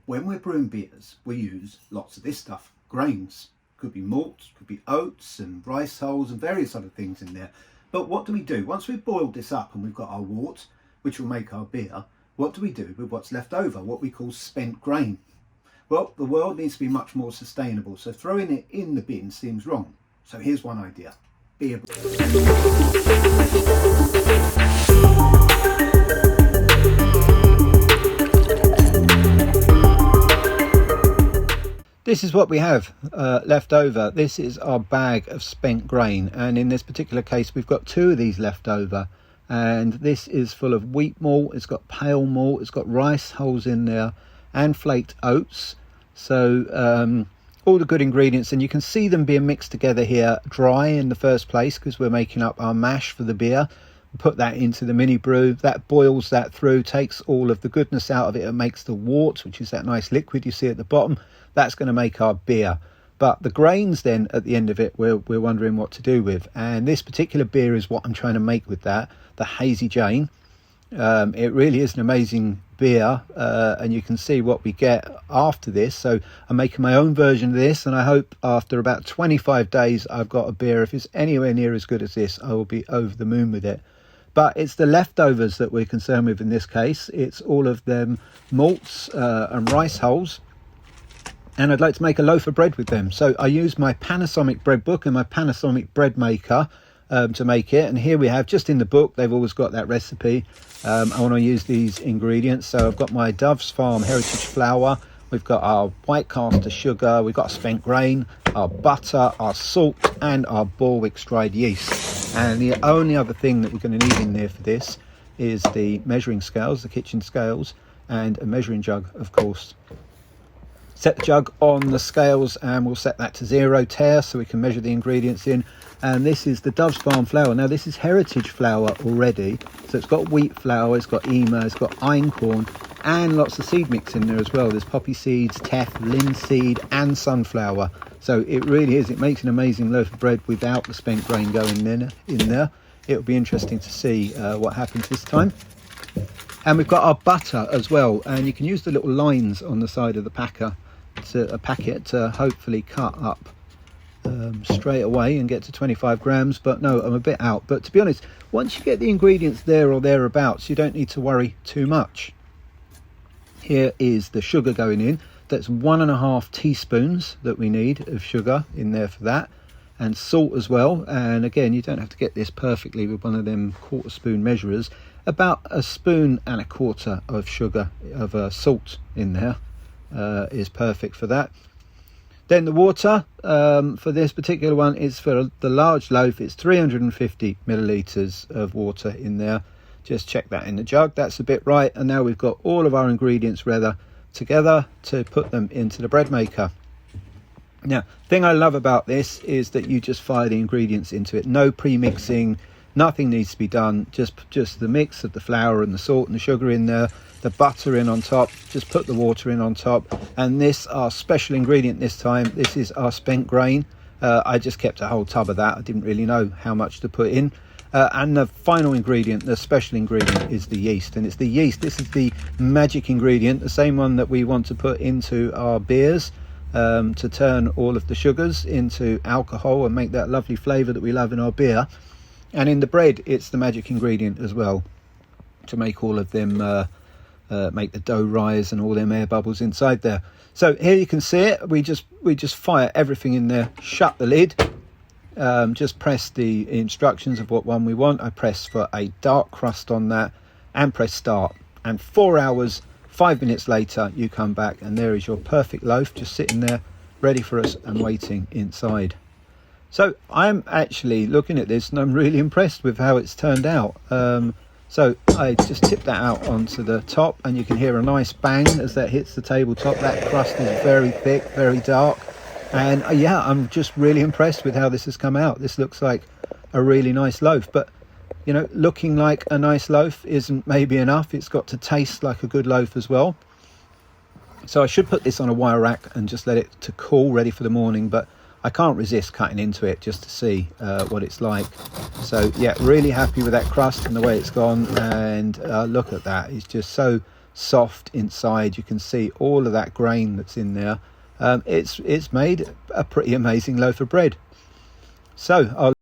When we're brewing beers, we use lots of this stuff, grains. Could be malts, could be oats and rice hulls and various other things in there. But what do we do? Once we've boiled this up and we've got our wort, which will make our beer, what do we do with what's left over, what we call spent grain? Well, the world needs to be much more sustainable, so throwing it in the bin seems wrong. So here's one idea. Beer. This is what we have left over. This is our bag of spent grain, and in this particular case we've got 2 of these left over, and this is full of wheat malt, it's got pale malt, it's got rice hulls in there and flaked oats. So all the good ingredients, and you can see them being mixed together here dry in the first place because we're making up our mash for the beer. Put that into the mini brew, that boils that through, takes all of the goodness out of it and makes the wort, which is that nice liquid you see at the bottom. That's going to make our beer. But the grains then at the end of it, we're wondering what to do with. And this particular beer is what I'm trying to make with that, the Hazy Jane. It really is an amazing beer, and you can see what we get after this. So I'm making my own version of this, and I hope after about 25 days I've got a beer. If it's anywhere near as good as this, I will be over the moon with it. But it's the leftovers that we're concerned with in this case. It's all of them malts and rice hulls, and I'd like to make a loaf of bread with them. So I use my Panasonic bread book and my Panasonic bread maker to make it. And here we have, just in the book, they've always got that recipe. I want to use these ingredients. So I've got my Dove's Farm heritage flour, we've got our white caster sugar, we've got spent grain, our butter, our salt, and our Borwick's dried yeast. And the only other thing that we're going to need in there for this is the measuring scales, the kitchen scales, and a measuring jug, of course. Set the jug on the scales and we'll set that to 0 tare so we can measure the ingredients in. And this is the Dove's Farm flour. Now this is heritage flour already, so it's got wheat flour, it's got ema, it's got einkorn, and lots of seed mix in there as well. There's poppy seeds, teff, linseed, and sunflower. So it really is, it makes an amazing loaf of bread without the spent grain going in there. It'll be interesting to see what happens this time. And we've got our butter as well, and you can use the little lines on the side of the packet to hopefully cut up straight away and get to 25 grams. But no, I'm a bit out. But to be honest, once you get the ingredients there or thereabouts, you don't need to worry too much. Here is the sugar going in. That's 1.5 teaspoons that we need of sugar in there for that, and salt as well. And again, you don't have to get this perfectly with one of them 1/4 spoon measurers. About 1.25 spoons of sugar, of salt in there is perfect for that. Then the water for this particular one is, for the large loaf, it's 350 millilitres of water in there. Just check that in the jug, that's a bit right. And now we've got all of our ingredients ready together to put them into the bread maker. Now, the thing I love about this is that you just fire the ingredients into it. No pre-mixing, nothing needs to be done. Just the mix of the flour and the salt and the sugar in there, the butter in on top, just put the water in on top. And this, our special ingredient this time, this is our spent grain. I just kept a whole tub of that. I didn't really know how much to put in. And the final ingredient, the special ingredient, is the yeast. And it's the yeast, this is the magic ingredient, the same one that we want to put into our beers to turn all of the sugars into alcohol and make that lovely flavour that we love in our beer. And in the bread, it's the magic ingredient as well to make all of them, make the dough rise and all them air bubbles inside there. So here you can see it. We just fire everything in there, shut the lid. Just press the instructions of what one we want. I press for a dark crust on that and press start. And 4 hours, 5 minutes later, you come back and there is your perfect loaf just sitting there ready for us and waiting inside. So I'm actually looking at this and I'm really impressed with how it's turned out. So I just tip that out onto the top and you can hear a nice bang as that hits the tabletop. That crust is very thick, very dark. And yeah, I'm just really impressed with how this has come out. This looks like a really nice loaf, but you know, looking like a nice loaf isn't maybe enough. It's got to taste like a good loaf as well. So I should put this on a wire rack and just let it to cool, ready for the morning, but I can't resist cutting into it just to see what it's like. So yeah, really happy with that crust and the way it's gone. And look at that, it's just so soft inside. You can see all of that grain that's in there. It's made a pretty amazing loaf of bread. So I'll